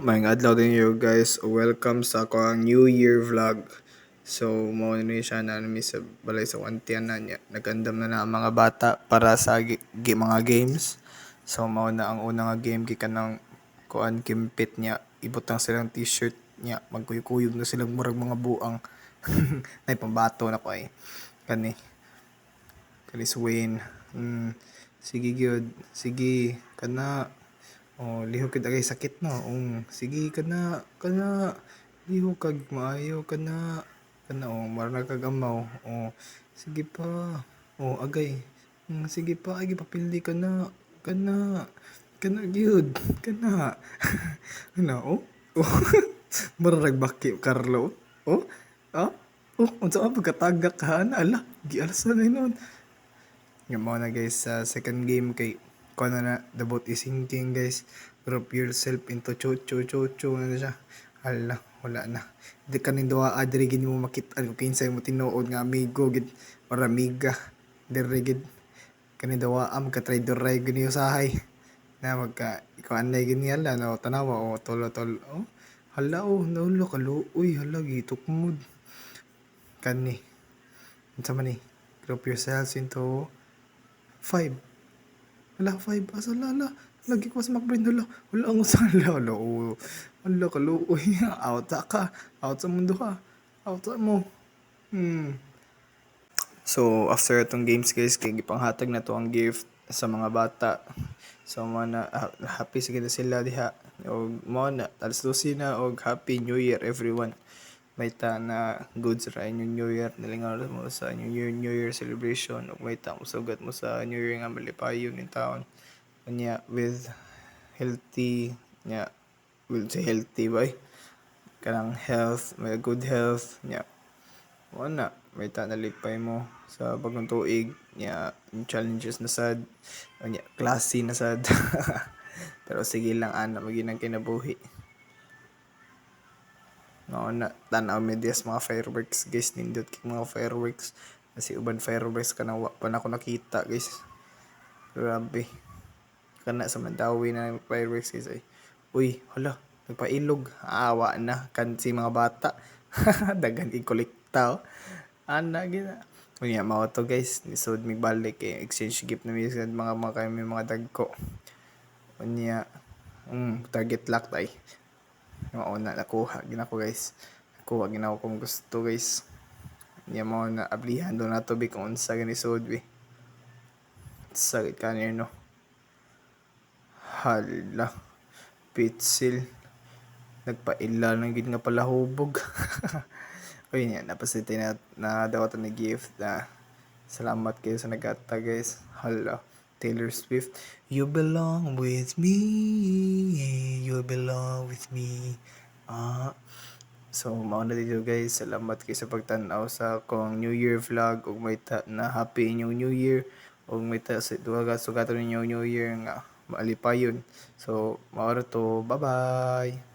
Maayong adlaw din you guys. Welcome sa akong New Year vlog. So, mao ni siya na nami sa balay sa wantian na niya. Nagandam na ang mga bata para sa mga games. So, mao na ang unang nga game gikan ng kuan kimpit niya. Ibutang silang t-shirt niya. Magkuyog-kuyog na silang murag mga buang. Nay pambato na ko ay. Kani Swain. Sige gyud. Sige kana. Oh, lihok kid agay sakit no. Sige kana lihok kag maayo kana marag kag amaw. Sige pa. Agay. Sige pa ay gipapildi kana gyud kana. Ano oh. Marag baki Carlo. Oh. Ah? Unsa man pagkatagak ka na ala, gialsa na nun. Yung mga na guys sa second game kay kung na the boat is sinking guys, group yourself into chocho na siya. Hala, wala na. Di ka ninduwa adri gid mo makita kung kinsay mo tinuod nga amigo gid or amiga. Diri gid kanindawa am ka trader ray gini usahay. Na magka ikaw anay gini hala no tanawa tolo. Hala naulo kaluoy hala gitukmod. Kani. Unsa man ni? Group yourselves into 5. Hala, 5. Asa lala? Lagi ko sa McBrain. Wala ang usala. Hala, kaluoy. Out ka. Out sa mundo ka. Out sa mo. So, after itong games guys, kay gipanghatag na to ang gift sa mga bata. So, mga happy sige na sila diha. O, mga na, alas 12 na, o Happy New Year everyone. May ta na goods ra inyong New Year nilingaw mo sa inyong New Year celebration ug may ta musugat mo sa New Year nga malipayon in taon unya with healthy nya will say healthy boy kanang health may good health nya wala may ta nalipay mo sa bagong tuig nya challenges na sad unya classy na sad pero sige lang ana maginang kinabuhi. Na tanaw medyas mga fireworks guys, nindot kay mga fireworks kasi uban fireworks kana wa pa na ako nakita guys, grabe kana sa Mandawi na fireworks guys ay uy hala nagpailog awa na kan si mga bata daghan i-kolekta ana gina unya mao to guys nisod mig balik kay exchange gift na mi sa mga kami mga dagko unya target lock tay oo na nakuha ginako guys nakuha ginako kung gusto guys niya mo na ablihan do na to bi kung unsa gani sud bi sakit kanir no hala pitsil nagpaila lang gid nga pala hubog uy niya napasiti na dawatan ni gift na salamat kayo sa nagata guys. Hala Taylor Swift, you belong with me, you belong with me. So mao na dito guys, salamat kayo sa pagtan-aw sa akong New Year vlog ug may ta na happy inyong New Year ug may ta sa duha ka sugaton ninyo New Year nga maalipayon. So mao to, bye bye.